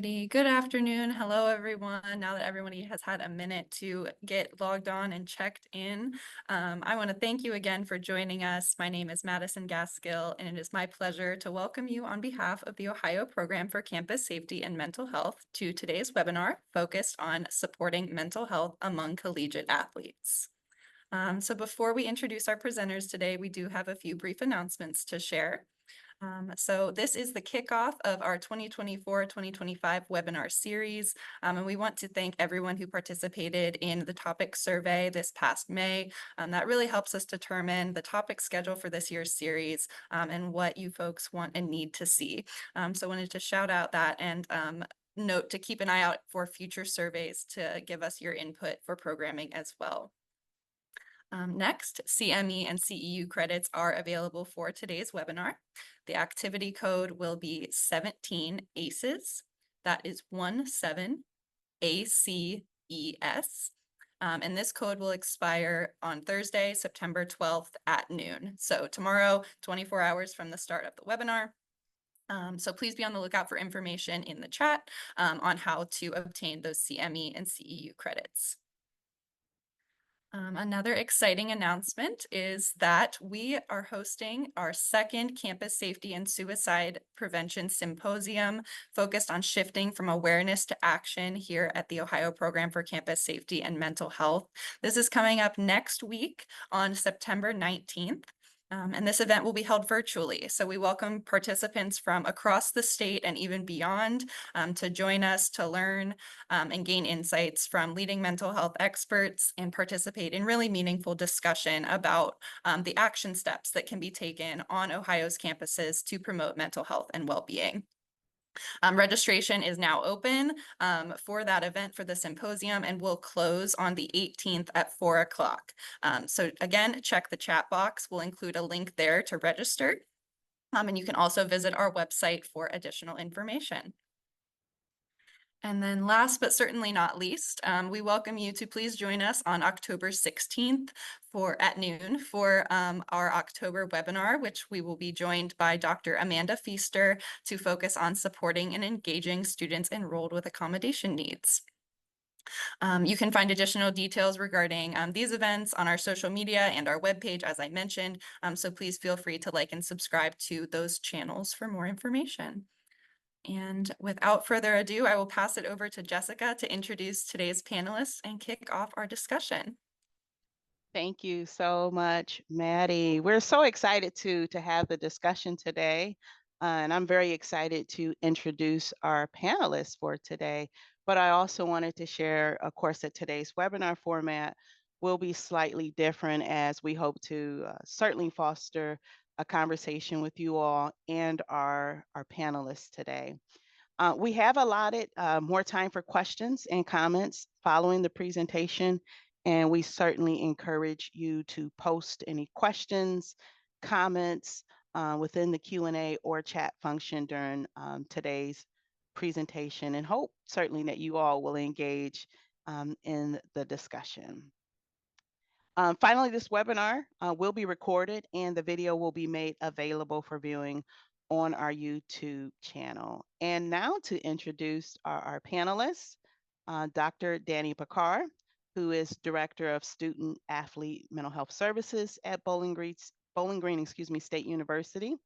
Alrighty, good afternoon. Hello, everyone. Now that everybody has had a minute to get logged on and checked in, I want to thank you again for joining us. My name is Madison Gaskill, and it is my pleasure to welcome you on behalf of the Ohio Program for Campus Safety and Mental Health to today's webinar focused on supporting mental health among collegiate athletes. So before we introduce our presenters today, we do have a few brief announcements to share. So this is the kickoff of our 2024-2025 webinar series, and we want to thank everyone who participated in the topic survey this past May. That really helps us determine the topic schedule for this year's series and what you folks want and need to see. So I wanted to shout out that and note to keep an eye out for future surveys to give us your input for programming as well. Next, CME and CEU credits are available for today's webinar. The activity code will be 17 ACES. That is 17 ACES. And this code will expire on Thursday, September 12th at noon. So tomorrow, 24 hours from the start of the webinar. So please be on the lookout for information in the chat on how to obtain those CME and CEU credits. Another exciting announcement is that we are hosting our second Campus Safety and Suicide Prevention Symposium focused on shifting from awareness to action here at the Ohio Program for Campus Safety and Mental Health. This is coming up next week on September 19th. And this event will be held virtually. So we welcome participants from across the state and even beyond to join us to learn and gain insights from leading mental health experts and participate in really meaningful discussion about the action steps that can be taken on Ohio's campuses to promote mental health and well-being. Registration is now open for that event for the symposium and will close on the 18th at 4 o'clock. So again, check the chat box. We'll include a link there to register. And you can also visit our website for additional information. And then last but certainly not least, we welcome you to please join us on October 16th at noon for our October webinar, which we will be joined by Dr. Amanda Feaster to focus on supporting and engaging students enrolled with accommodation needs. You can find additional details regarding these events on our social media and our webpage, as I mentioned, so please feel free to like and subscribe to those channels for more information. And without further ado, I will pass it over to Jessica to introduce today's panelists and kick off our discussion. Thank you so much, Maddie. We're so excited to have the discussion today. And I'm very excited to introduce our panelists for today. But I also wanted to share, of course, that today's webinar format will be slightly different as we hope to certainly foster a conversation with you all and our panelists today. We have allotted more time for questions and comments following the presentation, and we certainly encourage you to post any questions, comments within the Q&A or chat function during today's presentation, and hope certainly that you all will engage in the discussion. Finally, this webinar will be recorded and the video will be made available for viewing on our YouTube channel. And now to introduce our panelists, Dr. Danny Picard, who is Director of Student Athlete Mental Health Services at Bowling Green State University.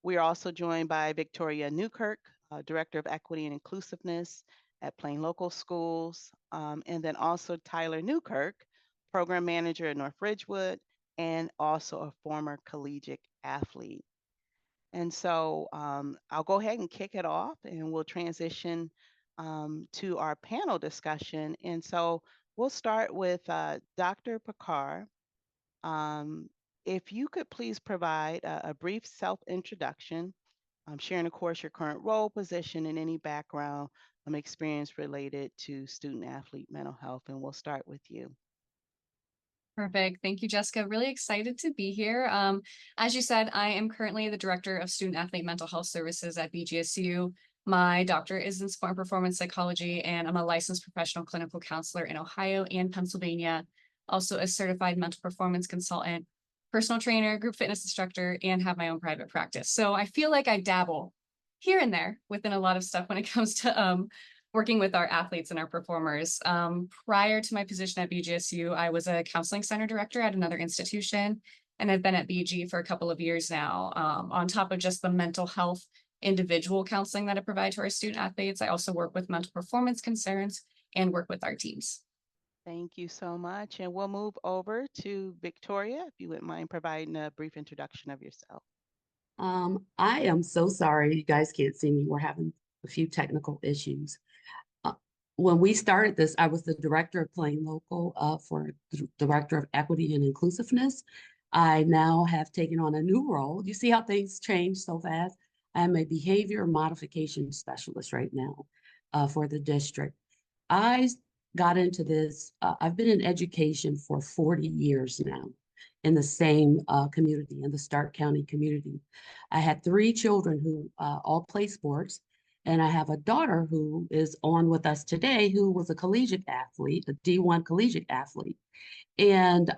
We are also joined by Victoria Newkirk, Director of Equity and Inclusiveness at Plain Local Schools, and then also Tyler Newkirk, Program Manager at North Ridgewood, and also a former collegiate athlete. And so I'll go ahead and kick it off and we'll transition to our panel discussion. And so we'll start with Dr. Picard. If you could please provide a brief self-introduction, sharing, of course, your current role, position, and any background experience related to student athlete mental health. And we'll start with you. Perfect. Thank you, Jessica. Really excited to be here. As you said, I am currently the Director of Student Athlete Mental Health Services at BGSU. My doctorate is in sport and performance psychology, and I'm a licensed professional clinical counselor in Ohio and Pennsylvania. Also a certified mental performance consultant, personal trainer, group fitness instructor, and have my own private practice. So I feel like I dabble here and there within a lot of stuff when it comes to working with our athletes and our performers. Prior to my position at BGSU, I was a counseling center director at another institution, and I've been at BG for a couple of years now. On top of just the mental health individual counseling that I provide to our student athletes, I also work with mental performance concerns and work with our teams. Thank you so much. And we'll move over to Victoria, if you wouldn't mind providing a brief introduction of yourself. I am so sorry you guys can't see me. We're having a few technical issues. Uh, when we started this, I was the director of Plain Local for the Director of Equity and Inclusiveness. I now have taken on a new role. You see how things change so fast? I'm a behavior modification specialist right now for the district. I got into this, I've been in education for 40 years now in the same community, in the Stark County community. I had 3 children who all play sports, and I have a daughter who is on with us today who was a collegiate athlete, a D1 collegiate athlete. And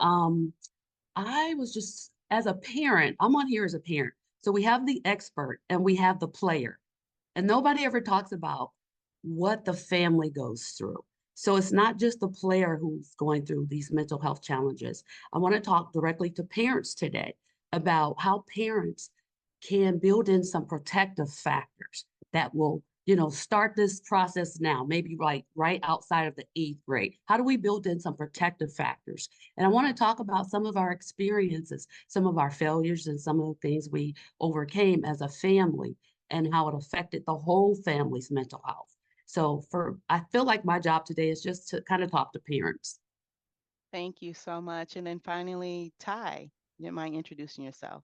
I was just, as a parent, I'm on here as a parent. So we have the expert and we have the player. And nobody ever talks about what the family goes through. So it's not just the player who's going through these mental health challenges. I want to talk directly to parents today about how parents can build in some protective factors that will, start this process now, maybe right outside of the 8th grade. How do we build in some protective factors? And I want to talk about some of our experiences, some of our failures, and some of the things we overcame as a family and how it affected the whole family's mental health. So I feel like my job today is just to kind of talk to parents. Thank you so much. And then finally, Ty, you don't mind introducing yourself?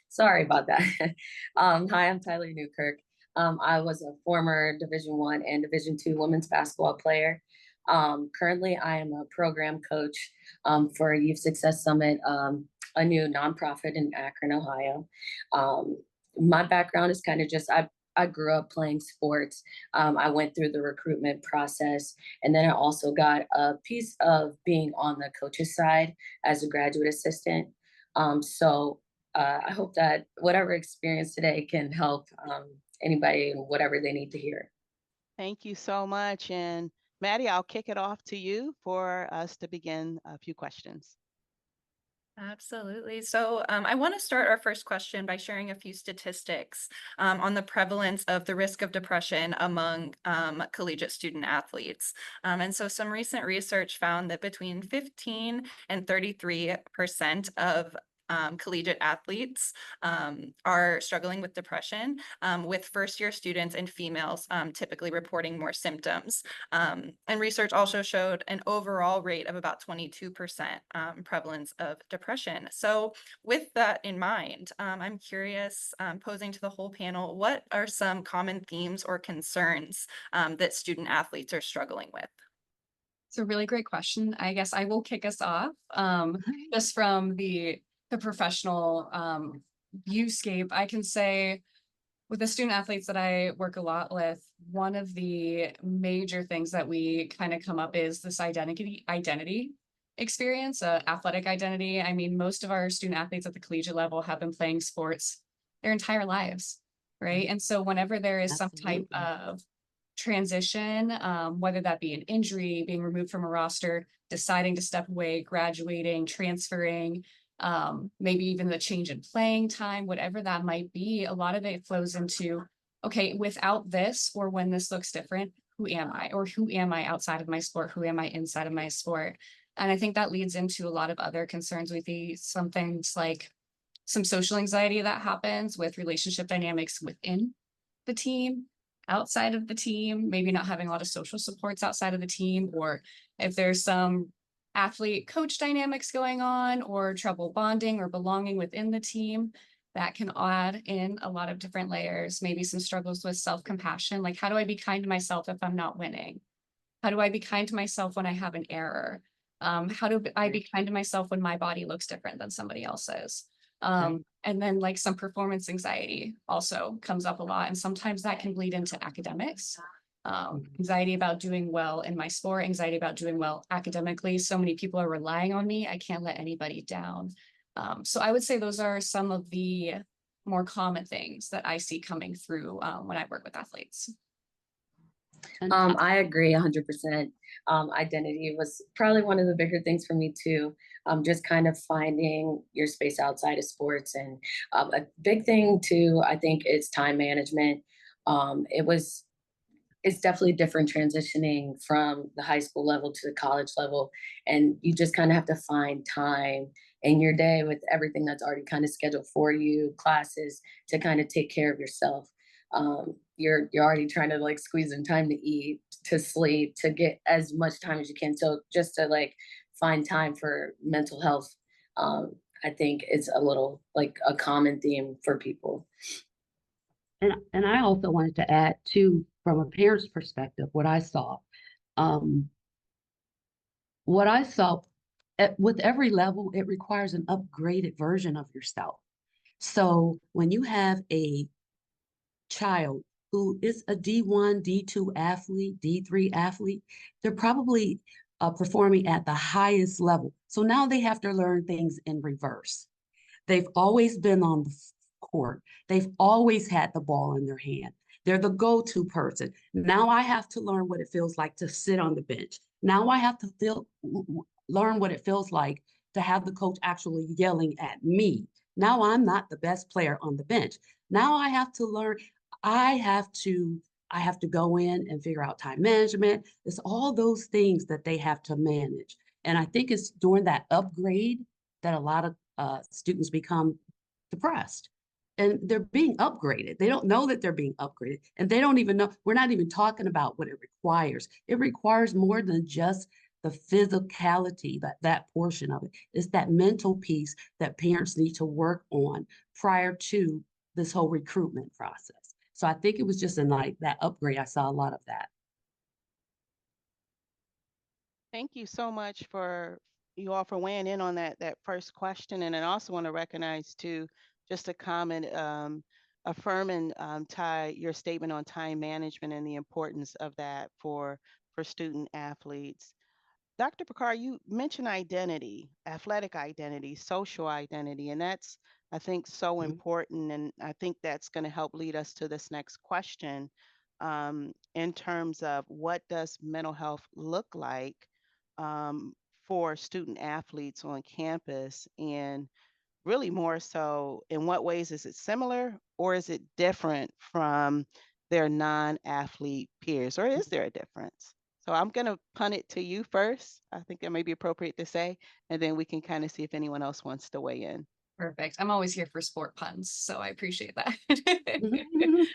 Sorry about that. Hi, I'm Tyler Newkirk. I was a former Division I and Division II women's basketball player. Currently, I am a program coach for Youth Success Summit, a new nonprofit in Akron, Ohio. My background is kind of just, I grew up playing sports. I went through the recruitment process, and then I also got a piece of being on the coach's side as a graduate assistant. I hope that whatever experience today can help anybody and whatever they need to hear. Thank you so much. And Maddie, I'll kick it off to you for us to begin a few questions. Absolutely. So I want to start our first question by sharing a few statistics on the prevalence of the risk of depression among collegiate student athletes. And so some recent research found that between 15 and 33% of collegiate athletes are struggling with depression, with first-year students and females typically reporting more symptoms. And research also showed an overall rate of about 22% prevalence of depression. So with that in mind, I'm curious, posing to the whole panel, what are some common themes or concerns that student athletes are struggling with? It's a really great question. I guess I will kick us off just from the professional viewscape. I can say with the student athletes that I work a lot with, one of the major things that we kind of come up is this identity experience, athletic identity. I mean, most of our student athletes at the collegiate level have been playing sports their entire lives, right? And so whenever there is some type of transition, whether that be an injury, being removed from a roster, deciding to step away, graduating, transferring, maybe even the change in playing time, whatever that might be, a lot of it flows into, okay, without this, or when this looks different, who am I? Or who am I outside of my sport? Who am I inside of my sport? And I think that leads into a lot of other concerns with some things like some social anxiety that happens with relationship dynamics within the team, outside of the team, maybe not having a lot of social supports outside of the team, or if there's some athlete coach dynamics going on or trouble bonding or belonging within the team, that can add in a lot of different layers, maybe some struggles with self-compassion. Like, how do I be kind to myself if I'm not winning? How do I be kind to myself when I have an error? How do I be kind to myself when my body looks different than somebody else's? And then like some performance anxiety also comes up a lot. And sometimes that can bleed into academics. Anxiety about doing well in my sport, anxiety about doing well academically. So many people are relying on me. I can't let anybody down. So I would say those are some of the more common things that I see coming through when I work with athletes. And I agree 100%. Identity was probably one of the bigger things for me too. Just kind of finding your space outside of sports, and a big thing too, I think, is time management. It's definitely different transitioning from the high school level to the college level, and you just kind of have to find time in your day with everything that's already kind of scheduled for you, classes, to kind of take care of yourself. You're already trying to like squeeze in time to eat, to sleep, to get as much time as you can. So just to like find time for mental health, I think it's a little like a common theme for people. and I also wanted to add too, from a parent's perspective, what I saw. Um, what I saw with every level, it requires an upgraded version of yourself. So when you have a child who is a D1, D2 athlete, D3 athlete, they're probably performing at the highest level. So now they have to learn things in reverse. They've always been on the court. They've always had the ball in their hand. They're the go-to person. Now I have to learn what it feels like to sit on the bench. Now I have to learn what it feels like to have the coach actually yelling at me. Now I'm not the best player on the bench. Now I have to learn. I have to I have to go in and figure out time management. It's all those things that they have to manage. And I think it's during that upgrade that a lot of students become depressed, and they're being upgraded. They don't know that they're being upgraded, and they don't even know. We're not even talking about what it requires. It requires more than just the physicality, that portion of it. It's that mental piece that parents need to work on prior to this whole recruitment process. So I think it was just in like that upgrade. I saw a lot of that. Thank you so much for you all for weighing in on that first question. And I also want to recognize too, just a comment, affirm and tie your statement on time management and the importance of that for student athletes. Dr. Picard, you mentioned identity, athletic identity, social identity, and that's, I think, so important. And I think that's going to help lead us to this next question, in terms of what does mental health look like for student athletes on campus, and really more so, in what ways is it similar or is it different from their non-athlete peers, or is there a difference? So I'm going to punt it to you first. I think that may be appropriate to say, and then we can kind of see if anyone else wants to weigh in. Perfect. I'm always here for sport puns, so I appreciate that. Mhm.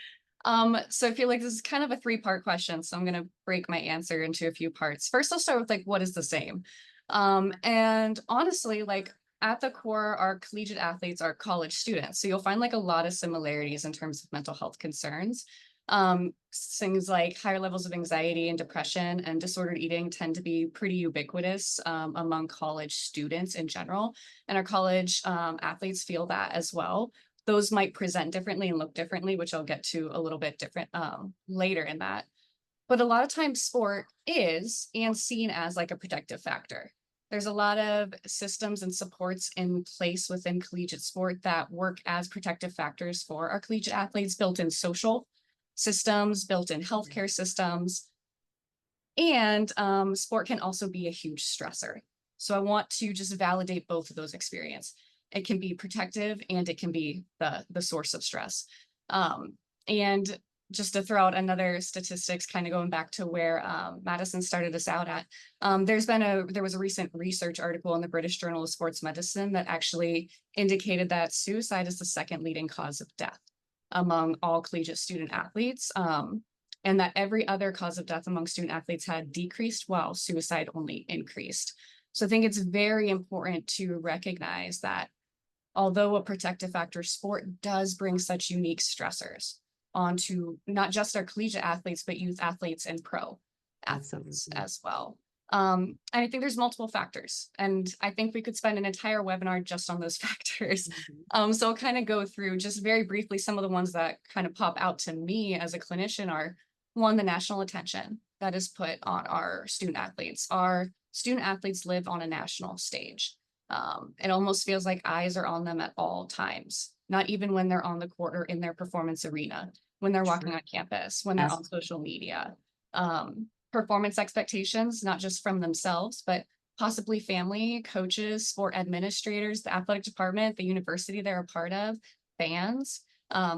So I feel like this is kind of a three-part question, so I'm gonna break my answer into a few parts. First, I'll start with like what is the same. And honestly, like at the core, our collegiate athletes are college students, so you'll find like a lot of similarities in terms of mental health concerns. Things like higher levels of anxiety and depression and disordered eating tend to be pretty ubiquitous among college students in general, and our college athletes feel that as well. Those might present differently and look differently, which I'll get to a little bit different later in that. But a lot of times sport is and seen as like a protective factor. There's a lot of systems and supports in place within collegiate sport that work as protective factors for our collegiate athletes, built in social systems, built in healthcare systems. And sport can also be a huge stressor. So I want to just validate both of those experiences. It can be protective and it can be the source of stress. And just to throw out another statistics, kind of going back to where Madison started us out at, there was a recent research article in the British Journal of Sports Medicine that actually indicated that suicide is the second leading cause of death among all collegiate student athletes. And that every other cause of death among student athletes had decreased while suicide only increased. So I think it's very important to recognize that although a protective factor, sport does bring such unique stressors onto not just our collegiate athletes, but youth athletes and pro athletes Absolutely. as well. And I think there's multiple factors, and I think we could spend an entire webinar just on those factors. So I'll kind of go through just very briefly some of the ones that kind of pop out to me as a clinician are, one, the national attention that is put on our student athletes. Our student athletes live on a national stage. It almost feels like eyes are on them at all times. not even when they're on the court or in their performance arena, when they're walking True. on campus, when they're As- on social media. Performance expectations, not just from themselves, but possibly family, coaches, sport administrators, the athletic department, the university they're a part of, fans,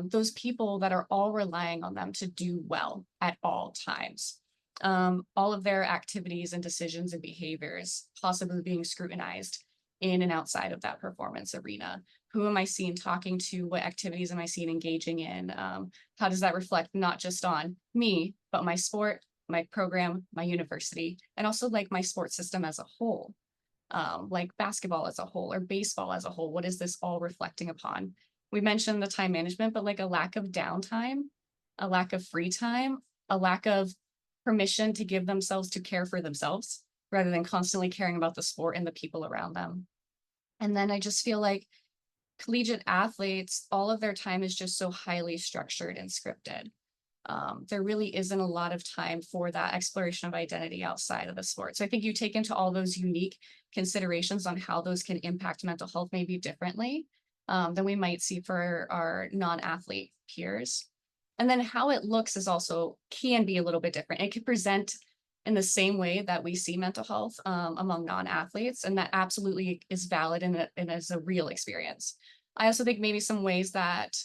those people that are all relying on them to do well at all times. All of their activities and decisions and behaviors possibly being scrutinized in and outside of that performance arena. Who am I seeing talking to? What activities am I seeing engaging in? How does that reflect not just on me, but my sport, my program, my university, and also like my sports system as a whole, like basketball as a whole or baseball as a whole? What is this all reflecting upon? We mentioned the time management, but like a lack of downtime, a lack of free time, a lack of permission to give themselves to care for themselves rather than constantly caring about the sport and the people around them. And then I just feel like collegiate athletes, all of their time is just so highly structured and scripted. There really isn't a lot of time for that exploration of identity outside of the sport. So I think you take into all those unique considerations on how those can impact mental health maybe differently than we might see for our non-athlete peers. And then how it looks is also can be a little bit different. It could present in the same way that we see mental health among non-athletes, and that absolutely is valid and is a real experience. I also think maybe some ways that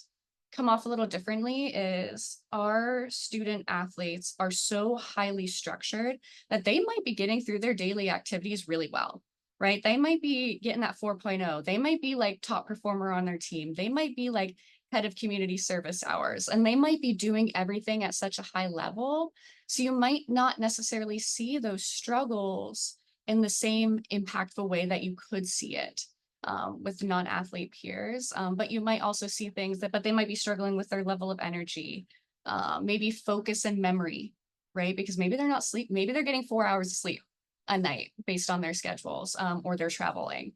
come off a little differently is our student athletes are so highly structured that they might be getting through their daily activities really well, right? They might be getting that 4.0. They might be like top performer on their team. They might be like head of community service hours, and they might be doing everything at such a high level. So you might not necessarily see those struggles in the same impactful way that you could see it with non-athlete peers. But you might also see things but they might be struggling with their level of energy, maybe focus and memory, right? Because maybe they're not sleep, maybe they're getting 4 hours of sleep a night based on their schedules or they're traveling.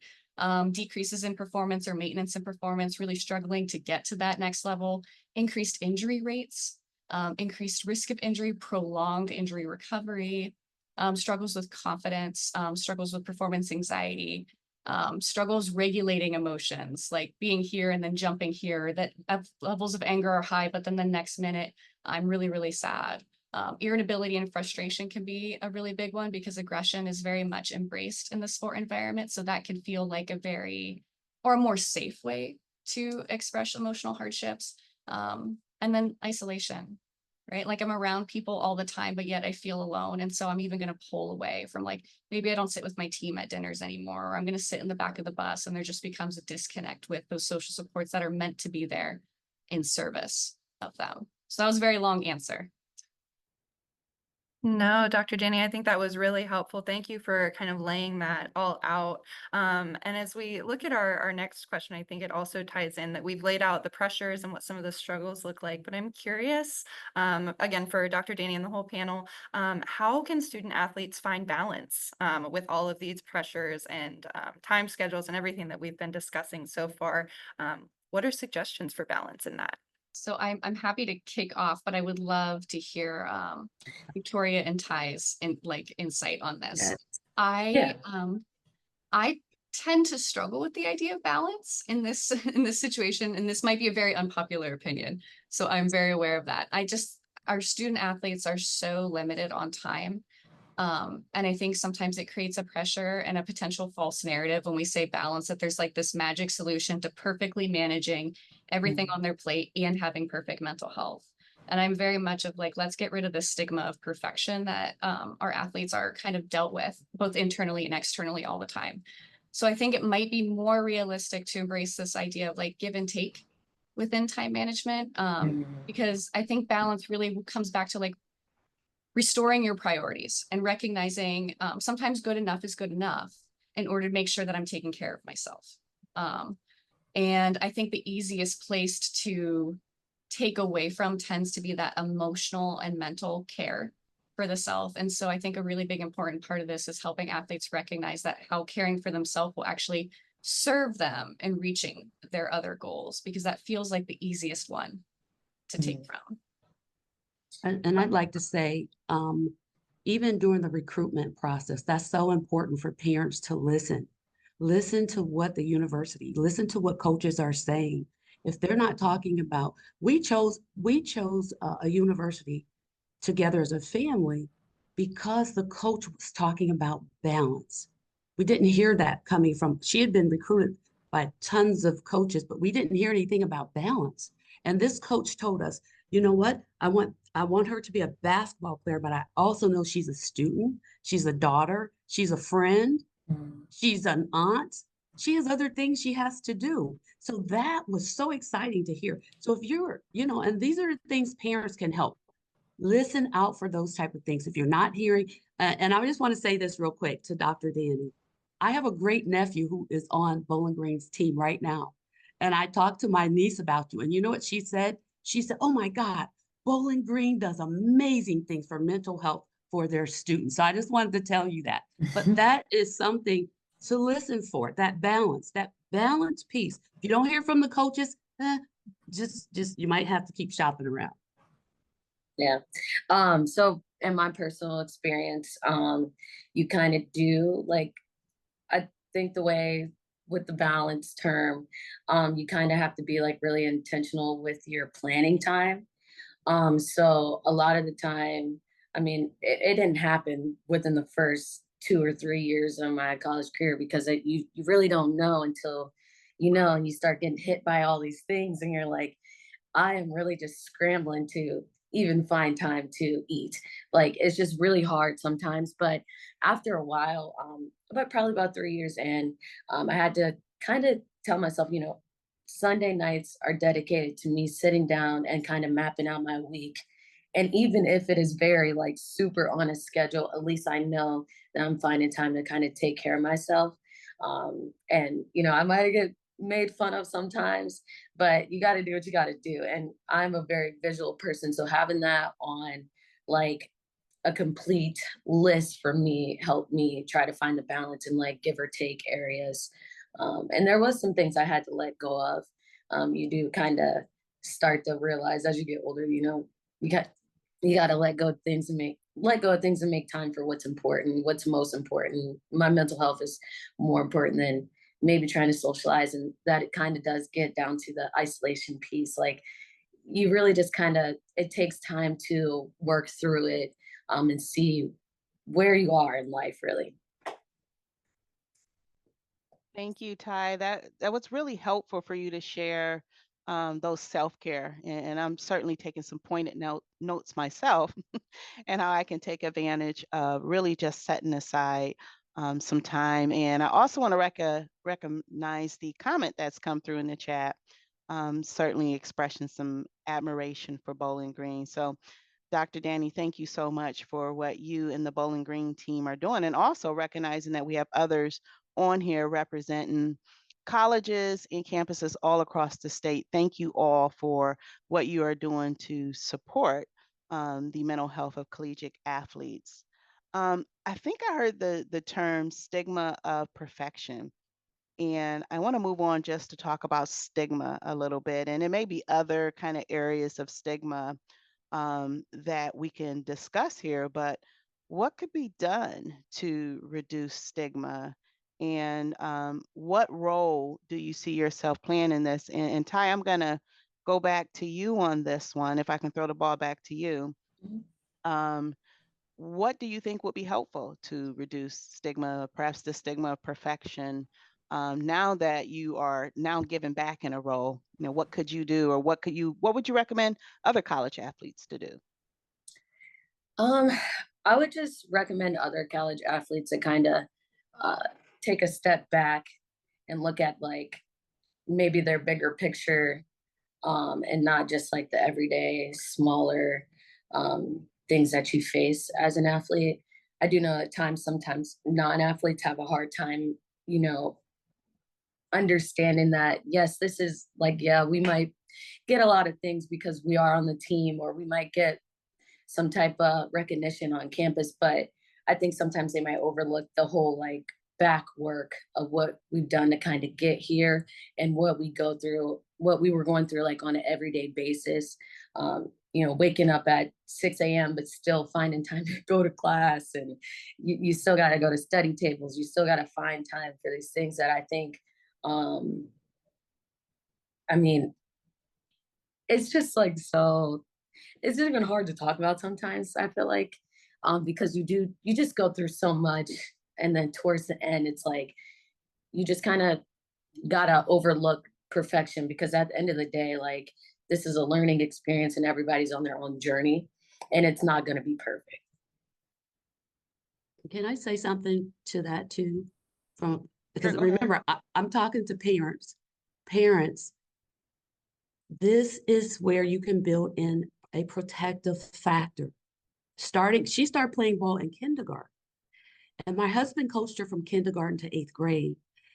Decreases in performance or maintenance in performance, really struggling to get to that next level, increased injury rates, increased risk of injury, prolonged injury recovery, struggles with confidence, struggles with performance anxiety, struggles regulating emotions, like being here and then jumping here, that levels of anger are high, but then the next minute I'm really, really sad. Irritability and frustration can be a really big one because aggression is very much embraced in the sport environment. So that can feel like a more safe way to express emotional hardships. And then isolation, right? Like I'm around people all the time, but yet I feel alone. And so I'm even going to pull away from like, maybe I don't sit with my team at dinners anymore, or I'm going to sit in the back of the bus, and there just becomes a disconnect with those social supports that are meant to be there in service of them. So that was a very long answer. No, Dr. Jenny, I think that was really helpful. Thank you for kind of laying that all out. And as we look at our next question, I think it also ties in that we've laid out the pressures and what some of the struggles look like. But I'm curious, again, for Dr. Danny and the whole panel, how can student athletes find balance with all of these pressures and time schedules and everything that we've been discussing so far? What are suggestions for balance in that? So I'm happy to kick off, but I would love to hear Victoria and Ty's insight on this. Yes. I I tend to struggle with the idea of balance in this in this situation, and this might be a very unpopular opinion. So I'm very aware of that. Our student athletes are so limited on time. And I think sometimes it creates a pressure and a potential false narrative when we say balance, that there's like this magic solution to perfectly managing everything on their plate and having perfect mental health. And I'm very much of like, let's get rid of the stigma of perfection that our athletes are kind of dealt with both internally and externally all the time. So I think it might be more realistic to embrace this idea of like give and take within time management, because I think balance really comes back to like restoring your priorities and recognizing sometimes good enough is good enough in order to make sure that I'm taking care of myself. And I think the easiest place to take away from tends to be that emotional and mental care for the self. And so I think a really big important part of this is helping athletes recognize that how caring for themselves will actually serve them in reaching their other goals, because that feels like the easiest one to take from. And I'd like to say, even during the recruitment process, that's so important for parents to listen to what the university, listen to what coaches are saying, If they're not talking about, we chose a university together as a family because the coach was talking about balance. We didn't hear that coming from, she had been recruited by tons of coaches, but we didn't hear anything about balance. And this coach told us, you know what? I want her to be a basketball player, but I also know she's a student, she's a daughter, she's a friend, Mm. she's an aunt. She has other things she has to do. So that was so exciting to hear. So if you're, and these are things parents can help. Listen out for those type of things. If you're not hearing, and I just want to say this real quick to Dr. Danny. I have a great nephew who is on Bowling Green's team right now. And I talked to my niece about you. And you know what she said? She said, oh my God, Bowling Green does amazing things for mental health for their students. So I just wanted to tell you that. But that is something to listen for, that balance piece. If you don't hear from the coaches, just you might have to keep shopping around. Yeah. So in my personal experience, you kind of do like, I think the way with the balance term, you kind of have to be like really intentional with your planning time. So a lot of the time, I mean, it didn't happen within the first 2 or 3 years of my college career because you really don't know until you know and you start getting hit by all these things and you're like, I am really just scrambling to even find time to eat. Like it's just really hard sometimes. But after a while, about probably about 3 years in, I had to kind of tell myself, Sunday nights are dedicated to me sitting down and kind of mapping out my week. And even if it is very like super on a schedule, at least I know that I'm finding time to kind of take care of myself. And I might get made fun of sometimes, but you got to do what you got to do. And I'm a very visual person. So having that on like a complete list for me helped me try to find the balance in like give or take areas. And there was some things I had to let go of. You do kind of start to realize as you get older, you got you got to let go of things and make time for what's important, what's most important. My mental health is more important than maybe trying to socialize, and that it kind of does get down to the isolation piece. Like you really just kind of it takes time to work through it, and see where you are in life really. Thank you, Ty. That was really helpful for you to share those self-care, and I'm certainly taking some pointed notes myself, and how I can take advantage of really just setting aside some time. And I also want to recognize the comment that's come through in the chat, certainly expressing some admiration for Bowling Green. So Dr. Danny, thank you so much for what you and the Bowling Green team are doing, and also recognizing that we have others on here representing colleges and campuses all across the state. Thank you all for what you are doing to support the mental health of collegiate athletes. I think I heard the term stigma of perfection. And I want to move on just to talk about stigma a little bit. And it may be other kind of areas of stigma that we can discuss here, but what could be done to reduce stigma? And what role do you see yourself playing in this? And Ty, I'm going to go back to you on this one, if I can throw the ball back to you. Mhm. Um, what do you think would be helpful to reduce stigma, perhaps the stigma of perfection? Now that you are now giving back in a role, what could you do, or what would you recommend other college athletes to do? Um, I would just recommend other college athletes to kind of uh, take a step back and look at like maybe their bigger picture, and not just like the everyday smaller things that you face as an athlete. I do know at times sometimes non-athletes have a hard time, you know, understanding that yes, this is like, yeah, we might get a lot of things because we are on the team, or we might get some type of recognition on campus, but I think sometimes they might overlook the whole like back work of what we've done to kind of get here and what we go through, what we were going through like on an everyday basis. Waking up at 6 a.m. but still finding time to go to class, and you still got to go to study tables. You still got to find time for these things that I think, um, I mean, it's just like so it's even hard to talk about sometimes, I feel like, because you just go through so much, and then towards the end, it's like you just kind of gotta overlook perfection because at the end of the day, like this is a learning experience and everybody's on their own journey, and it's not gonna be perfect. Can I say something to that too? From, Sure, because go ahead. remember, I'm talking to parents. Parents, this is where you can build in a protective factor. She started playing ball in kindergarten. And my husband coached her from kindergarten to 8th grade.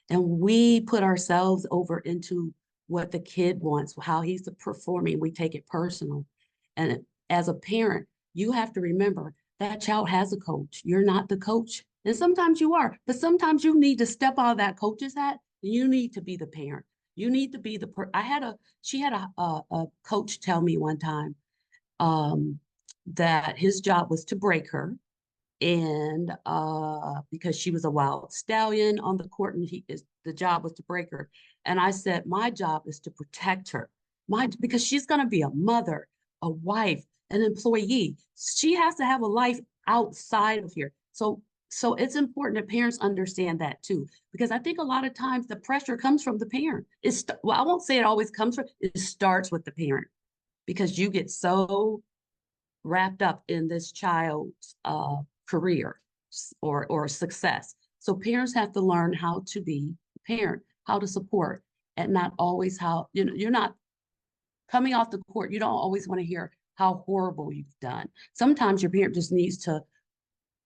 And we put ourselves over into what the kid wants, how he's performing. We take it personal. And as a parent, you have to remember that child has a coach. You're not the coach. And sometimes you are, but sometimes you need to step out of that coach's hat. And you need to be the parent. You need to be the she had a coach tell me one time that his job was to break her, and because she was a wild stallion on the court, and the job was to break her. And I said, my job is to protect her, because she's going to be a mother, a wife, an employee. She has to have a life outside of here. So it's important that parents understand that too, because I think a lot of times the pressure comes from the parent. Well, I won't say it always comes from, it starts with the parent, because you get so wrapped up in this child's career or success. So parents have to learn how to be a parent, how to support, and not always how, you're not coming off the court. You don't always want to hear how horrible you've done. Sometimes your parent just needs to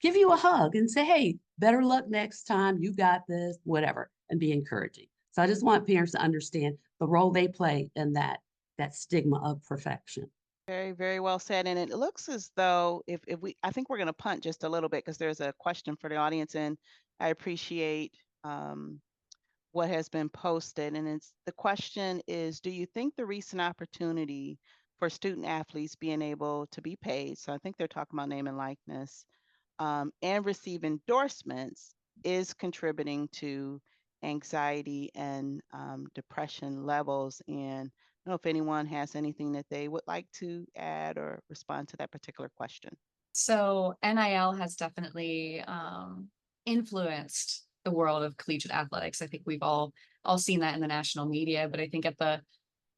give you a hug and say, hey, better luck next time. You got this, whatever, and be encouraging. So I just want parents to understand the role they play in that stigma of perfection. Very, very well said. And it looks as though I think we're going to punt just a little bit because there's a question for the audience, and I appreciate what has been posted. And the question is, do you think the recent opportunity for student athletes being able to be paid, so I think they're talking about name and likeness, and receive endorsements is contributing to anxiety and depression levels? And I don't know if anyone has anything that they would like to add or respond to that particular question. So NIL has definitely influenced the world of collegiate athletics. I think we've all seen that in the national media, but I think at the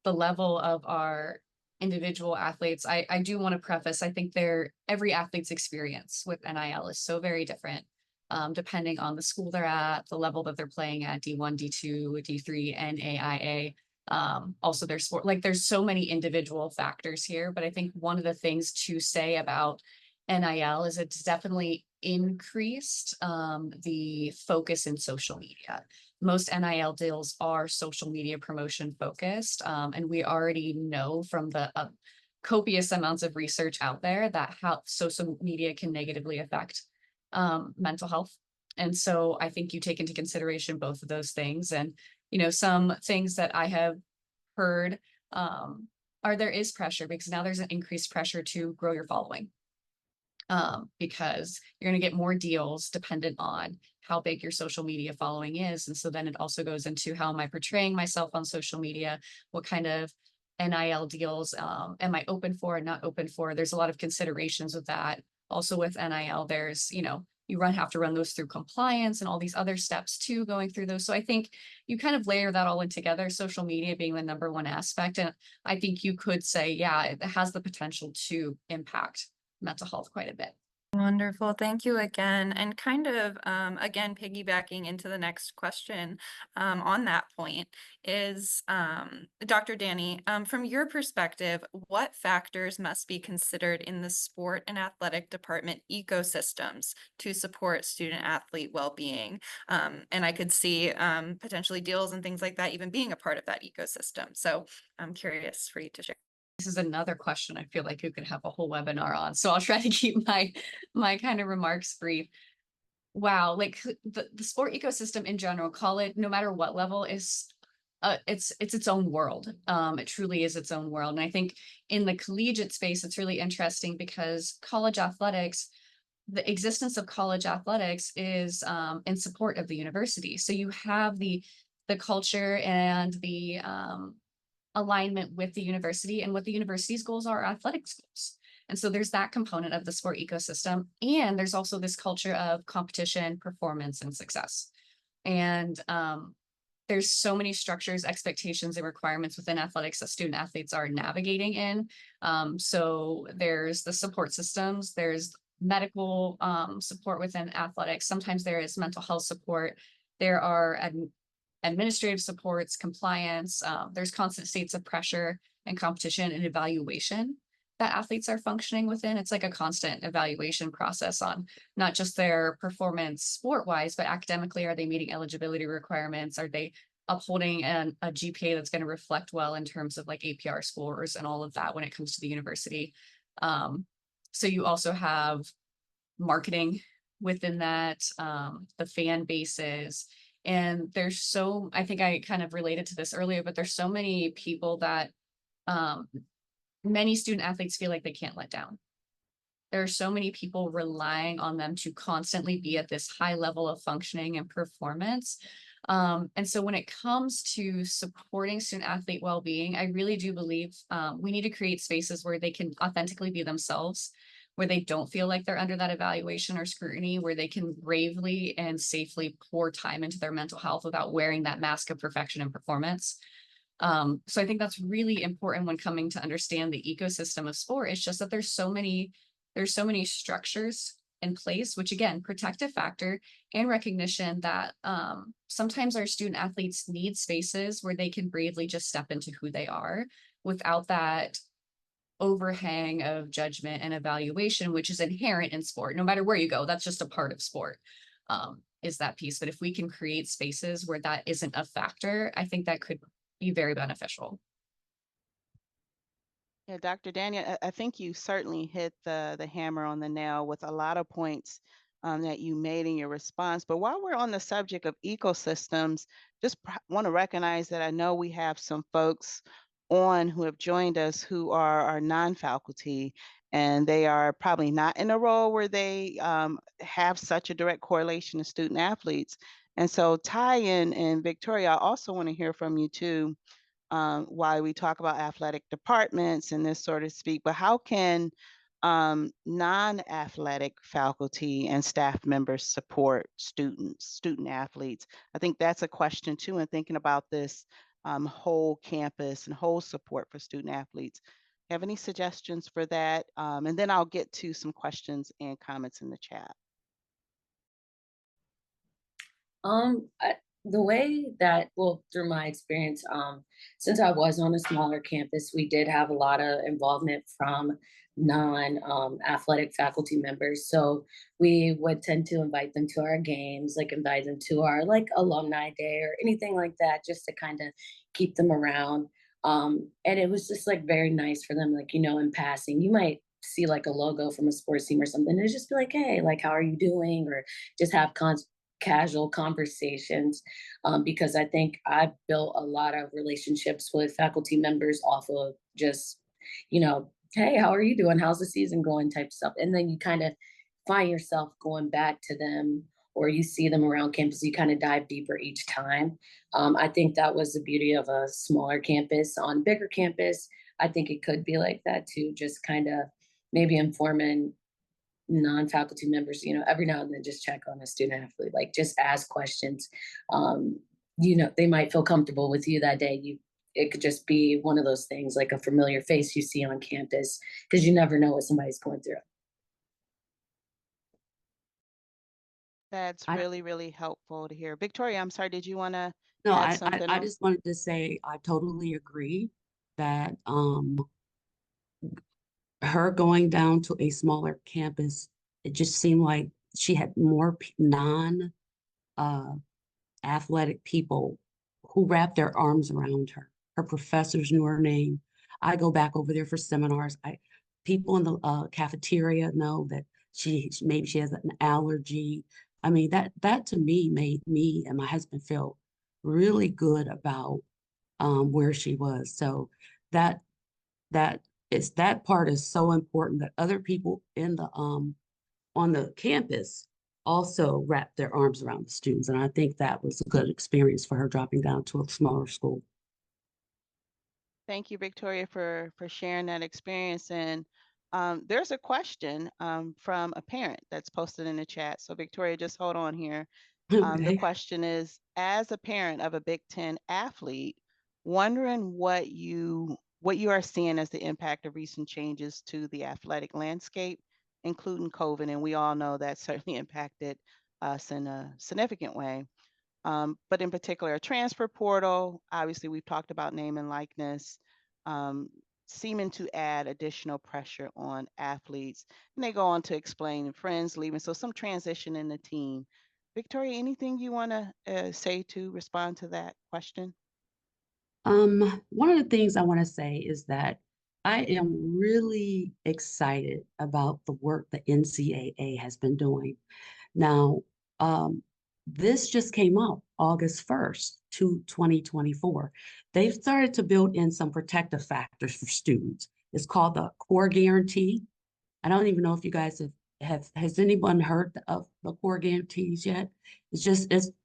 level of our individual athletes, I do want to preface, I think every athlete's experience with NIL is so very different, depending on the school they're at, the level that they're playing at, D1, D2, D3, NAIA. Also their sport, like there's so many individual factors here, but I think one of the things to say about NIL is it's definitely increased the focus in social media. Most NIL deals are social media promotion focused, and we already know from the copious amounts of research out there that how social media can negatively affect mental health. And so I think you take into consideration both of those things. And, some things that I have heard are there is pressure because now there's an increased pressure to grow your following. Because you're going to get more deals dependent on how big your social media following is. And so then it also goes into how am I portraying myself on social media? What kind of NIL deals am I open for and not open for? There's a lot of considerations with that. Also with NIL, there's, you have to run those through compliance and all these other steps too, going through those. So I think you kind of layer that all in together, social media being the number one aspect. And I think you could say, yeah, it has the potential to impact mental health quite a bit. Wonderful. Thank you again. And kind of, again, piggybacking into the next question on that point is, Dr. Danny, from your perspective, what factors must be considered in the sport and athletic department ecosystems to support student athlete well-being? And I could see potentially deals and things like that even being a part of that ecosystem. So I'm curious for you to share. This is another question I feel like you could have a whole webinar on. So I'll try to keep my kind of remarks brief. Wow, like the sport ecosystem in general, college, no matter what level, is it's its own world. It truly is its own world. And I think in the collegiate space, it's really interesting because college athletics, the existence of college athletics is in support of the university. So you have the culture and the alignment with the university and what the university's goals are, athletic goals. And so there's that component of the sport ecosystem. And there's also this culture of competition, performance, and success. And there's so many structures, expectations, and requirements within athletics that student athletes are navigating in. So there's the support systems, there's medical support within athletics. Sometimes there is mental health support. There are administrative supports, compliance. There's constant states of pressure and competition and evaluation that athletes are functioning within. It's like a constant evaluation process on not just their performance sport-wise, but academically, are they meeting eligibility requirements? Are they upholding a GPA that's going to reflect well in terms of like APR scores and all of that when it comes to the university? So you also have marketing within that, the fan bases. And I think I kind of related to this earlier, but there's so many people that many student athletes feel like they can't let down. There are so many people relying on them to constantly be at this high level of functioning and performance. And so when it comes to supporting student athlete well-being, I really do believe we need to create spaces where they can authentically be themselves, where they don't feel like they're under that evaluation or scrutiny, where they can bravely and safely pour time into their mental health without wearing that mask of perfection and performance. So I think that's really important when coming to understand the ecosystem of sport. It's just that there's so many structures in place, which again, protective factor and recognition that sometimes our student athletes need spaces where they can bravely just step into who they are without that overhang of judgment and evaluation, which is inherent in sport. No matter where you go, that's just a part of sport, is that piece. But if we can create spaces where that isn't a factor, I think that could be very beneficial. Yeah, Dr. Daniel, I think you certainly hit the hammer on the nail with a lot of points that you made in your response. But while we're on the subject of ecosystems, just want to recognize that I know we have some folks on who have joined us who are non-faculty, and they are probably not in a role where they have such a direct correlation to student athletes. And so Ty and Victoria, I also want to hear from you too, why we talk about athletic departments and this sort of speak, but how can non-athletic faculty and staff members support student athletes? I think that's a question too, and thinking about this whole campus and whole support for student athletes. Have any suggestions for that? And then I'll get to some questions and comments in the chat. The way that, well, through my experience, since I was on a smaller campus, we did have a lot of involvement from non-athletic faculty members. So we would tend to invite them to our games, like invite them to our like alumni day or anything like that, just to kind of keep them around. And it was just like very nice for them, like, you know, in passing, you might see like a logo from a sports team or something, and just be like, hey, like, how are you doing? Or just have casual conversations, because I think I built a lot of relationships with faculty members off of just, you know, hey, how are you doing? How's the season going? Type stuff. And then you kind of find yourself going back to them, or you see them around campus, you kind of dive deeper each time. I think that was the beauty of a smaller campus. On bigger campus, I think it could be like that too, just kind of maybe informing non-faculty members, you know, every now and then just check on a student athlete, like just ask questions. You know, they might feel comfortable with you that day. It could just be one of those things, like a familiar face you see on campus, because you never know what somebody's going through. That's I, really, really helpful to hear. Victoria, I'm sorry, did you want to no, add I, something I else? just wanted to say I totally agree that her going down to a smaller campus, it just seemed like she had more non athletic people who wrapped their arms around her. Her professors knew her name. I go back over there for seminars. People in the cafeteria know that maybe she has an allergy. I mean, that to me made me and my husband feel really good about where she was. So that that part is so important, that other people in the on the campus also wrapped their arms around the students. And I think that was a good experience for her dropping down to a smaller school. Thank you, Victoria, for sharing that experience. And there's a question from a parent that's posted in the chat. So Victoria, just hold on here. The Okay. question is, as a parent of a Big Ten athlete, wondering what you are seeing as the impact of recent changes to the athletic landscape, including COVID. And we all know that certainly impacted us in a significant way. But in particular, a transfer portal, obviously we've talked about name and likeness, seeming to add additional pressure on athletes. And they go on to explain friends leaving, so some transition in the team. Victoria, anything you want to say to respond to that question? One of the things I want to say is that I am really excited about the work the NCAA has been doing. Now, this just came out August 1st, 2024. They've started to build in some protective factors for students. It's called the core guarantee. I don't even know if you guys has anyone heard of the core guarantees yet? It's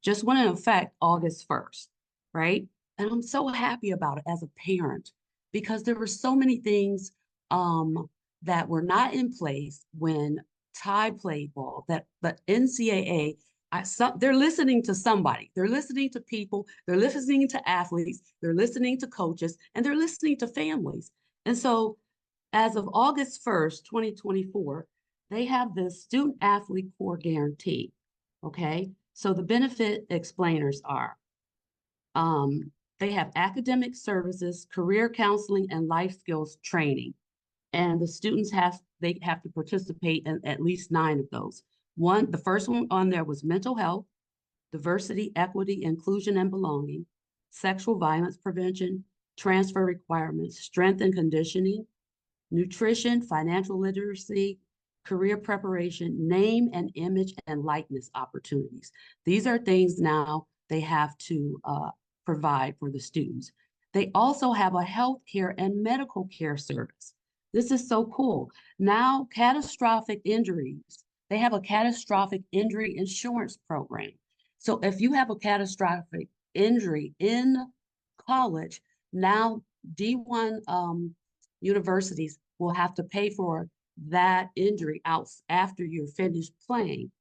just went in effect August 1st, right? And I'm so happy about it as a parent because there were so many things that were not in place when Ty played ball, that the NCAA, they're listening to somebody. They're listening to people. They're listening to athletes. They're listening to coaches, and they're listening to families. And so as of August 1st, 2024, they have this student athlete core guarantee. Okay. So the benefit explainers are they have academic services, career counseling, and life skills training. And the students they have to participate in at least 9 of those. The first one on there was mental health, diversity, equity, inclusion, and belonging, sexual violence prevention, transfer requirements, strength and conditioning, nutrition, financial literacy, career preparation, name and image and likeness opportunities. These are things now they have to provide for the students. They also have a healthcare and medical care service. This is so cool. Now, catastrophic injuries, they have a catastrophic injury insurance program. So if you have a catastrophic injury in college, now D1 universities will have to pay for that injury out after you're finished playing.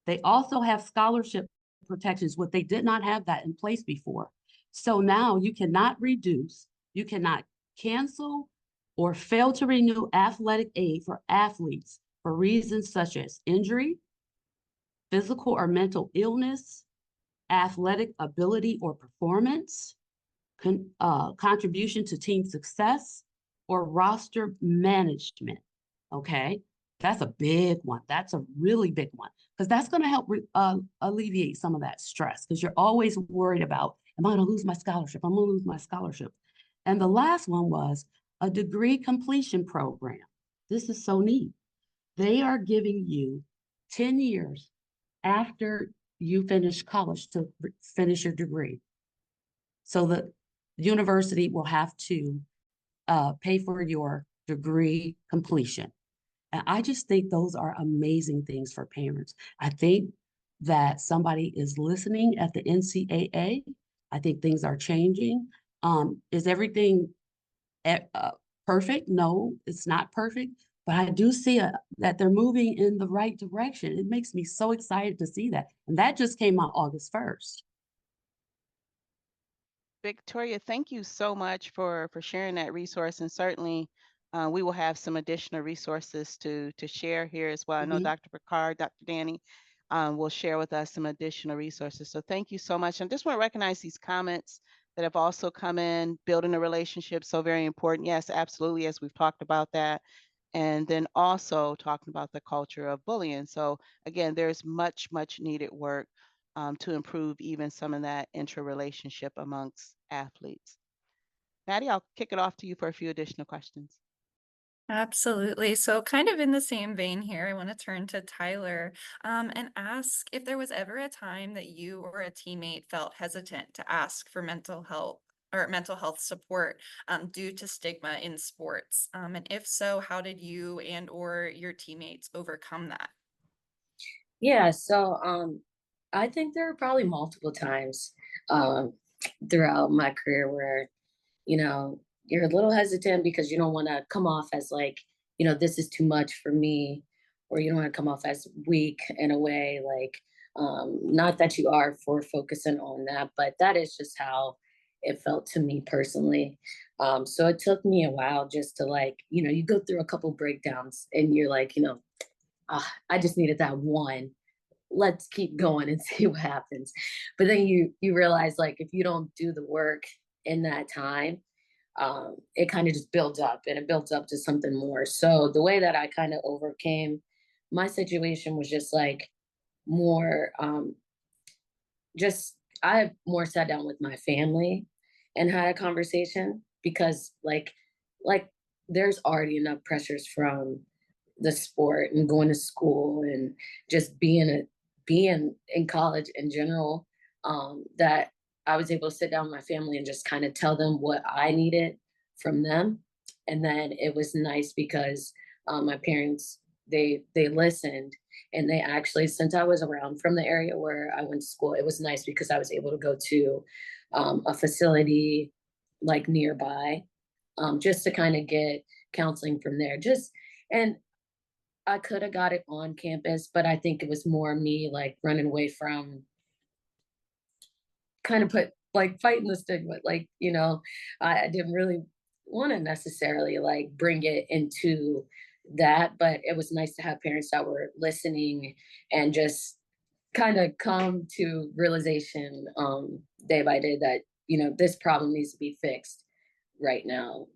They also have scholarship protections, what they did not have that in place before. So now you cannot reduce, you cannot cancel or fail to renew athletic aid for athletes for reasons such as injury, physical or mental illness, athletic ability or performance, contribution to team success, or roster management. Okay, that's a big one. That's a really big one because that's going to help alleviate some of that stress because you're always worried about, am I going to lose my scholarship? I'm going to lose my scholarship. And the last one was a degree completion program. This is so neat. They are giving you 10 years after you finish college to finish your degree. So the university will have to pay for your degree completion. And I just think those are amazing things for parents. I think that somebody is listening at the NCAA. I think things are changing. Is everything perfect? No, it's not perfect. But I do see that they're moving in the right direction. It makes me so excited to see that. And that just came out August 1st. Victoria, thank you so much for sharing that resource. And certainly we will have some additional resources to share here as well. I know Dr. Picard, Dr. Danny will share with us some additional resources. So thank you so much. And just want to recognize these comments that have also come in, building a relationship, so very important. Yes, absolutely, as we've talked about that. And then also talking about the culture of bullying. So again, there's much, much needed work to improve even some of that interrelationship amongst athletes. Maddie, I'll kick it off to you for a few additional questions. Absolutely. So kind of in the same vein here, I want to turn to Tyler and ask if there was ever a time that you or a teammate felt hesitant to ask for mental health support due to stigma in sports. And if so, how did you and or your teammates overcome that? Yeah, so I think there are probably multiple times um, throughout my career where, you know, you're a little hesitant because you don't want to come off as like, this is too much for me, or you don't want to come off as weak in a way, like, not that you are for focusing on that, but that is just how it felt to me personally. So it took me a while just to like, you go through a couple breakdowns and you're like, I just needed that one. Let's keep going and see what happens. But then you realize like if you don't do the work in that time, it kind of just builds up and it builds up to something more. So the way that I kind of overcame my situation was just like more just I more sat down with my family and had a conversation because like there's already enough pressures from the sport and going to school and just being in college in general, that I was able to sit down with my family and just kind of tell them what I needed from them. And then it was nice because my parents, they listened, and they actually, since I was around from the area where I went to school, it was nice because I was able to go to a facility like nearby, just to kind of get counseling from there. And I could have got it on campus, but I think it was more me like running away from kind of put like fighting the stigma. Like, I didn't really want to necessarily like bring it into that, but it was nice to have parents that were listening and just kind of come to realization, day by day that, this problem needs to be fixed right now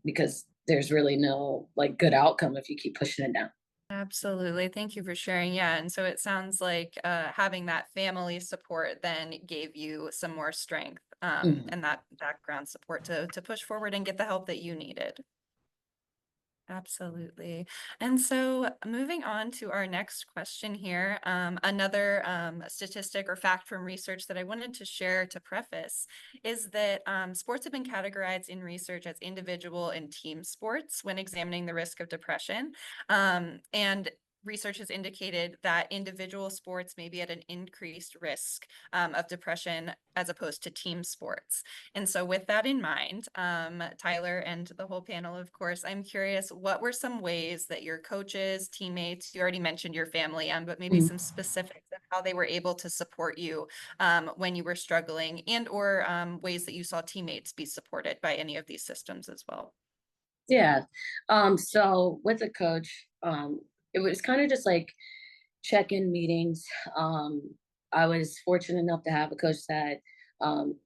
because there's really no like good outcome if you keep pushing it down. Absolutely. Thank you for sharing. Yeah. And so it sounds like having that family support then gave you some more strength, Mhm. and that background support to push forward and get the help that you needed. Absolutely. And so moving on to our next question here, another statistic or fact from research that I wanted to share to preface is that sports have been categorized in research as individual and team sports when examining the risk of depression. And research has indicated that individual sports may be at an increased risk of depression as opposed to team sports. And so with that in mind, Tyler and the whole panel, of course, I'm curious, what were some ways that your coaches, teammates, you already mentioned your family, but maybe Mm. some specifics of how they were able to support you when you were struggling, and or ways that you saw teammates be supported by any of these systems as well? Yeah. So with a coach, it was kind of just like check-in meetings. Um, I was fortunate enough to have a coach that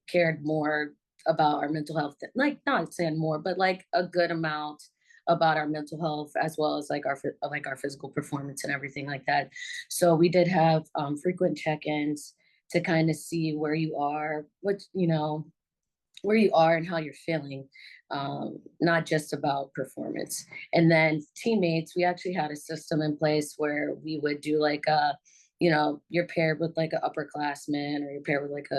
cared more about our mental health, like not saying more, but like a good amount about our mental health as well as like our physical performance and everything like that. So we did have frequent check-ins to kind of see where you are, where you are and how you're feeling, not just about performance. And then teammates, we actually had a system in place where we would do like you're paired with like an upperclassman or you're paired with like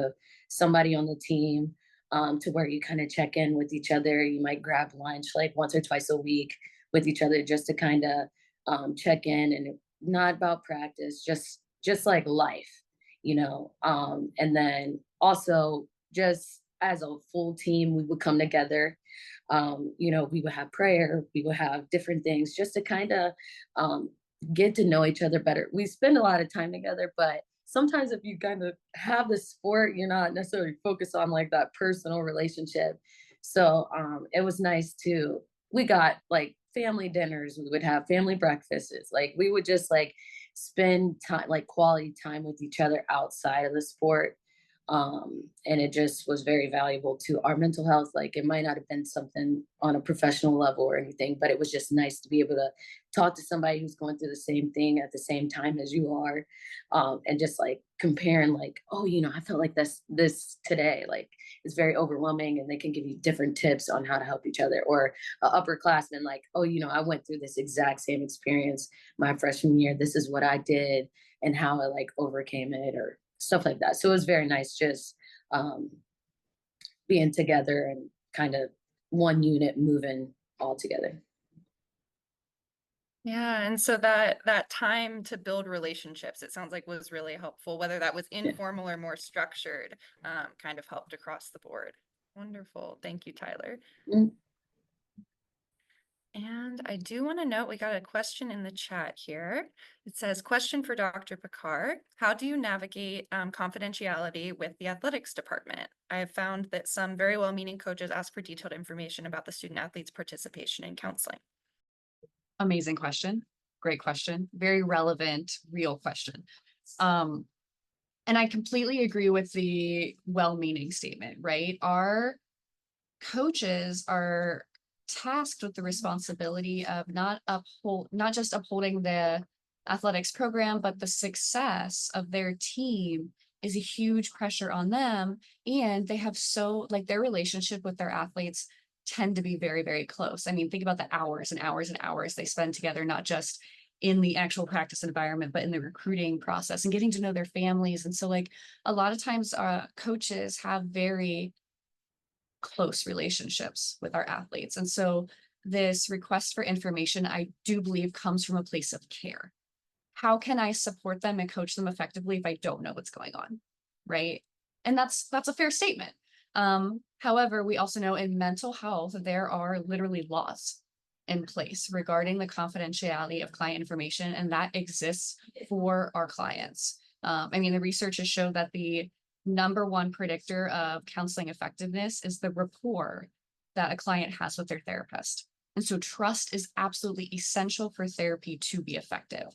somebody on the team, to where you kind of check in with each other. You might grab lunch like once or twice a week with each other just to kind of check in, and not about practice, just like life, and then also just as a full team, we would come together. We would have prayer, we would have different things just to kind of um, get to know each other better. We spend a lot of time together, but sometimes if you kind of have the sport, you're not necessarily focused on like that personal relationship. So it was nice too. We got like family dinners, we would have family breakfasts. Like we would just like spend time, like quality time with each other outside of the sport. And it just was very valuable to our mental health. Like it might not have been something on a professional level or anything, but it was just nice to be able to talk to somebody who's going through the same thing at the same time as you are, and just like comparing, like, oh, I felt like this today. Like it's very overwhelming, and they can give you different tips on how to help each other. Or upperclassmen, like, oh, I went through this exact same experience my freshman year. This is what I did and how I like overcame it, or stuff like that. So it was very nice just um, being together and kind of one unit moving all together. Yeah, and so that time to build relationships, it sounds like was really helpful, whether that was Yeah. informal or more structured, kind of helped across the board. Wonderful. Thank you, Tyler. Mm. And I do want to note we got a question in the chat here. It says, question for Dr. Picard. How do you navigate confidentiality with the athletics department? I have found that some very well-meaning coaches ask for detailed information about the student athlete's participation in counseling. Amazing question. Great question. Very relevant, real question. And I completely agree with the well-meaning statement, right? Our coaches are tasked with the responsibility of not just upholding the athletics program, but the success of their team is a huge pressure on them. And they have their relationship with their athletes tend to be very, very close. I mean, think about the hours and hours and hours they spend together, not just in the actual practice environment, but in the recruiting process and getting to know their families. And so like a lot of times coaches have very close relationships with our athletes. And so this request for information, I do believe, comes from a place of care. How can I support them and coach them effectively if I don't know what's going on? Right. And that's a fair statement. However, we also know in mental health, there are literally laws in place regarding the confidentiality of client information, and that exists for our clients. I mean, the research has shown that the number one predictor of counseling effectiveness is the rapport that a client has with their therapist. And so trust is absolutely essential for therapy to be effective.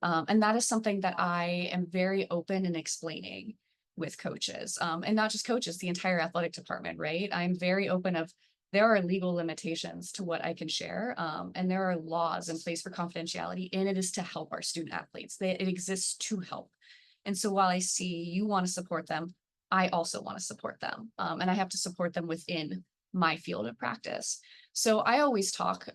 And that is something that I am very open in explaining with coaches, and not just coaches, the entire athletic department, right? I'm very open of there are legal limitations to what I can share, and there are laws in place for confidentiality, and it is to help our student athletes. It exists to help. And so while I see you want to support them, I also want to support them. And I have to support them within my field of practice. So I always talk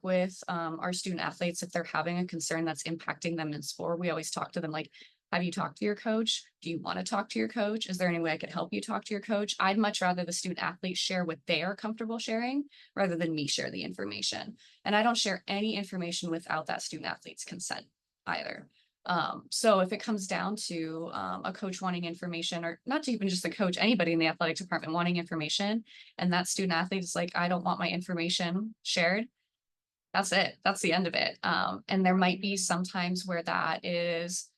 with our student athletes if they're having a concern that's impacting them in sport. We always talk to them like, have you talked to your coach? Do you want to talk to your coach? Is there any way I could help you talk to your coach? I'd much rather the student athlete share what they are comfortable sharing rather than me share the information. And I don't share any information without that student athlete's consent either. So if it comes down to a coach wanting information, or not even just the coach, anybody in the athletic department wanting information, and that student athlete is like, I don't want my information shared, that's it. That's the end of it. And there might be some times where that is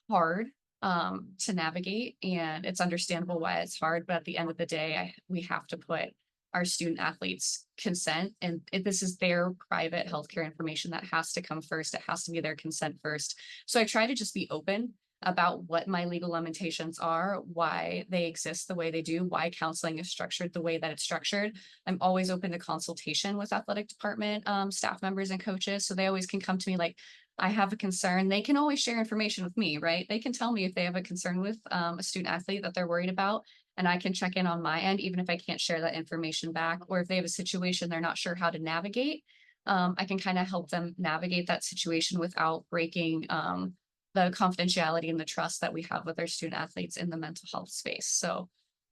hard to navigate, and it's understandable why it's hard, but at the end of the day, we have to put our student athletes' consent, and this is their private healthcare information that has to come first. It has to be their consent first. So I try to just be open about what my legal limitations are, why they exist the way they do, why counseling is structured the way that it's structured. I'm always open to consultation with athletic department staff members and coaches, so they always can come to me like, I have a concern. They can always share information with me, right? They can tell me if they have a concern with a student athlete that they're worried about, and I can check in on my end, even if I can't share that information back, or if they have a situation they're not sure how to navigate. I can kind of help them navigate that situation without breaking the confidentiality and the trust that we have with our student athletes in the mental health space. So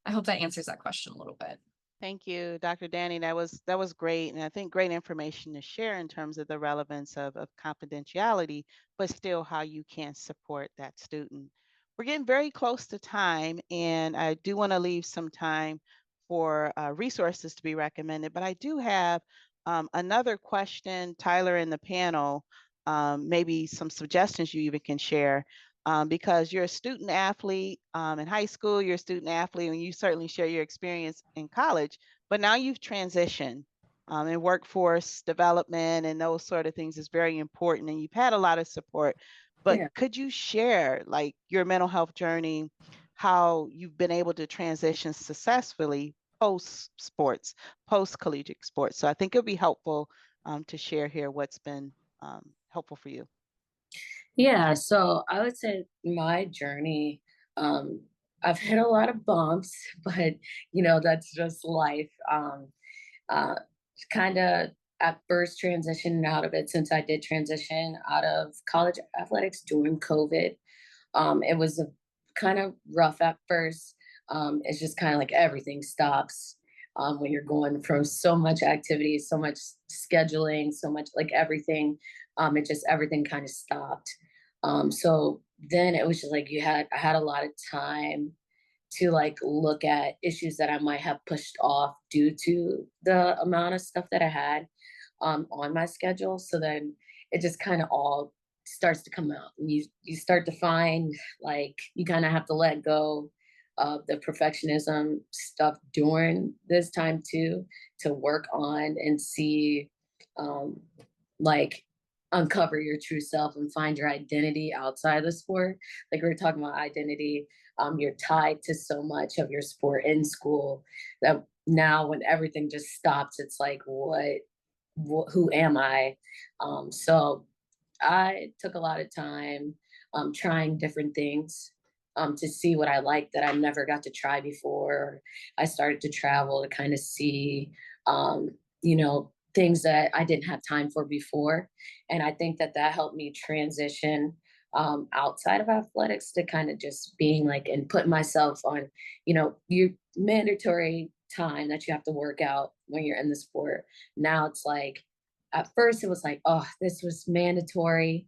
I hope that answers that question a little bit. Thank you, Dr. Danny. That was great. And I think great information to share in terms of the relevance of confidentiality, but still how you can support that student. We're getting very close to time, and I do want to leave some time for resources to be recommended, but I do have another question, Tyler, in the panel, maybe some suggestions you even can share. Because you're a student athlete in high school, you're a student athlete, and you certainly share your experience in college, but now you've transitioned in workforce development, and those sort of things is very important, and you've had a lot of support. But Yeah. could you share like your mental health journey, how you've been able to transition successfully post sports, post collegiate sports? So I think it'll be helpful to share here what's been helpful for you. Yeah, so I would say my journey, I've hit a lot of bumps, but that's just life. Uh, kind of at first transitioning out of it, since I did transition out of college athletics during COVID. It was a kind of rough at first. It's just kind of like everything stops when you're going from so much activity, so much scheduling, so much like everything. Everything kind of stopped. So then it was just like I had a lot of time to like look at issues that I might have pushed off due to the amount of stuff that I had. on my schedule. So then it just kind of all starts to come out. And you start to find like you kind of have to let go of the perfectionism stuff during this time too, to work on and see um like uncover your true self and find your identity outside the sport. Like we were talking about identity, you're tied to so much of your sport in school that now when everything just stops, it's like who am I? So I took a lot of time trying different things to see what I liked that I never got to try before. I started to travel to kind of see, um, things that I didn't have time for before. And I think that that helped me transition outside of athletics to kind of just being like and putting myself on, your mandatory time that you have to work out when you're in the sport. Now it's like, at first it was like, oh, this was mandatory.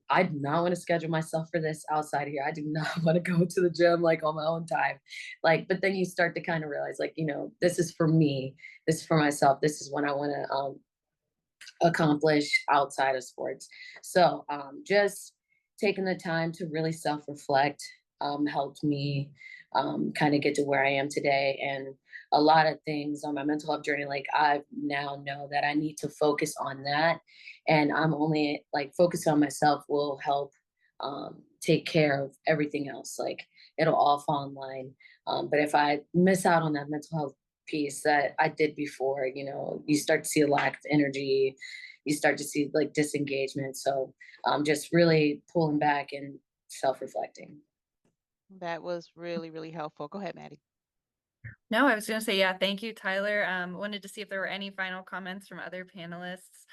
I do not want to schedule myself for this outside of here. I do not want to go to the gym like on my own time. Like, but then you start to kind of realize, like, this is for me. This is for myself. This is what I want to accomplish outside of sports. So just taking the time to really self-reflect helped me kind of get to where I am today. And a lot of things on my mental health journey, like I now know that I need to focus on that. And I'm only like focus on myself will help take care of everything else. Like it'll all fall in line. But if I miss out on that mental health piece that I did before, you start to see a lack of energy, you start to see like disengagement. So just really pulling back and self-reflecting. That was really, really helpful. Go ahead, Maddie. No, I was going to say, yeah, thank you, Tyler. Wanted to see if there were any final comments from other panelists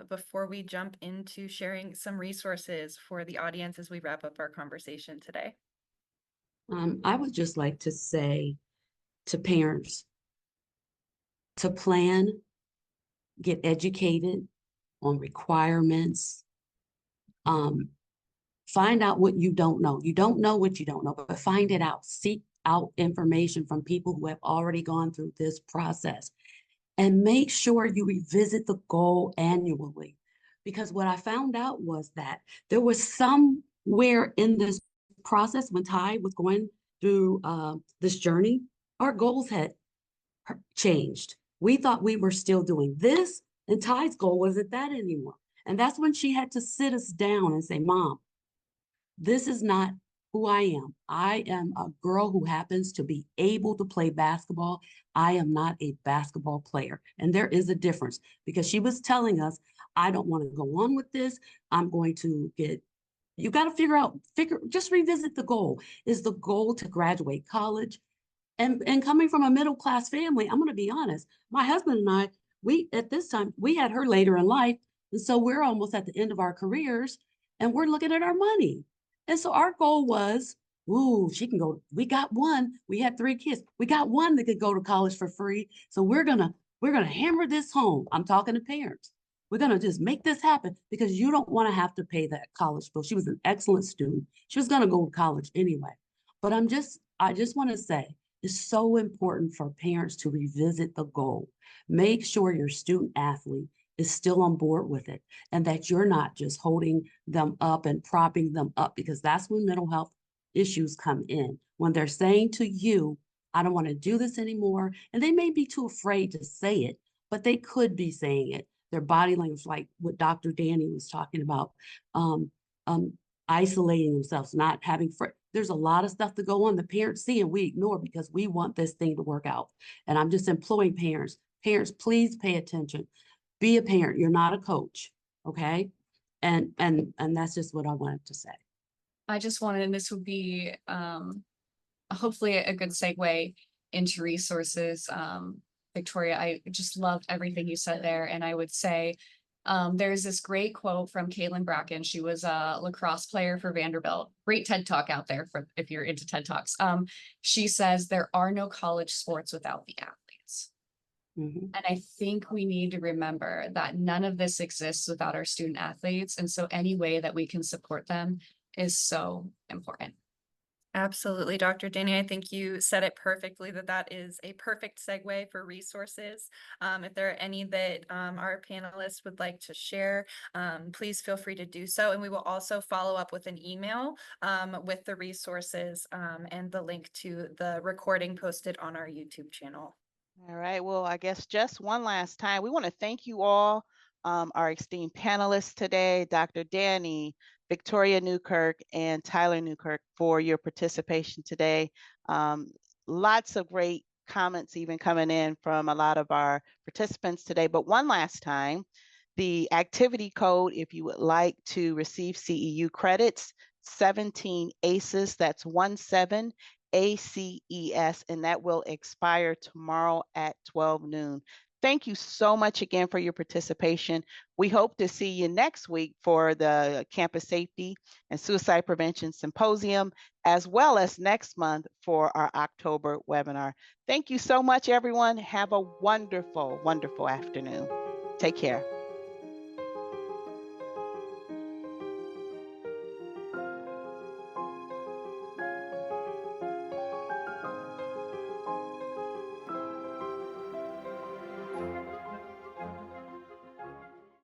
before we jump into sharing some resources for the audience as we wrap up our conversation today. I would just like to say to parents to plan, get educated on requirements, find out what you don't know. You don't know what you don't know, but find it out. Seek out information from people who have already gone through this process. And make sure you revisit the goal annually. Because what I found out was that there was somewhere in this process when Ty was going through this journey, our goals had changed. We thought we were still doing this, and Ty's goal wasn't that anymore. And that's when she had to sit us down and say, Mom, this is not who I am. I am a girl who happens to be able to play basketball. I am not a basketball player. And there is a difference because she was telling us, I don't want to go on with this. I'm going to you got to just revisit the goal. Is the goal to graduate college? And coming from a middle class family, I'm going to be honest, my husband and I, at this time, we had her later in life. And so we're almost at the end of our careers and we're looking at our money. And so our goal was, ooh, she can go. We got one. We had 3 kids. We got one that could go to college for free. So we're gonna hammer this home. I'm talking to parents. We're gonna just make this happen because you don't want to have to pay that college bill. She was an excellent student. She was gonna go to college anyway. But I just want to say it's so important for parents to revisit the goal. Make sure your student athlete is still on board with it and that you're not just holding them up and propping them up because that's when mental health issues come in. When they're saying to you, I don't want to do this anymore. And they may be too afraid to say it, but they could be saying it. Their body language, like what Dr. Danny was talking about, isolating themselves, not having there's a lot of stuff to go on the parents see and we ignore because we want this thing to work out. And I'm just imploring parents, please pay attention. Be a parent. You're not a coach. Okay. And that's just what I wanted to say. I just wanted, and this would be hopefully a good segue into resources. Victoria, I just loved everything you said there. And I would say there's this great quote from Caitlin Bracken. She was a lacrosse player for Vanderbilt. Great TED Talk out there for if you're into TED Talks. She says there are no college sports without the athletes. Mm-hmm. And I think we need to remember that none of this exists without our student athletes. And so any way that we can support them is so important. Absolutely, Dr. Danny. I think you said it perfectly, that is a perfect segue for resources. If there are any that our panelists would like to share, please feel free to do so. And we will also follow up with an email with the resources and the link to the recording posted on our YouTube channel. All right. Well, I guess just one last time, we want to thank you all, our esteemed panelists today, Dr. Danny, Victoria Newkirk, and Tyler Newkirk, for your participation today. Lots of great comments even coming in from a lot of our participants today. But one last time, the activity code, if you would like to receive CEU credits, 17 ACES, that's 17 ACES, and that will expire tomorrow at 12 noon. Thank you so much again for your participation. We hope to see you next week for the Campus Safety and Suicide Prevention Symposium, as well as next month for our October webinar. Thank you so much, everyone. Have a wonderful, wonderful afternoon. Take care.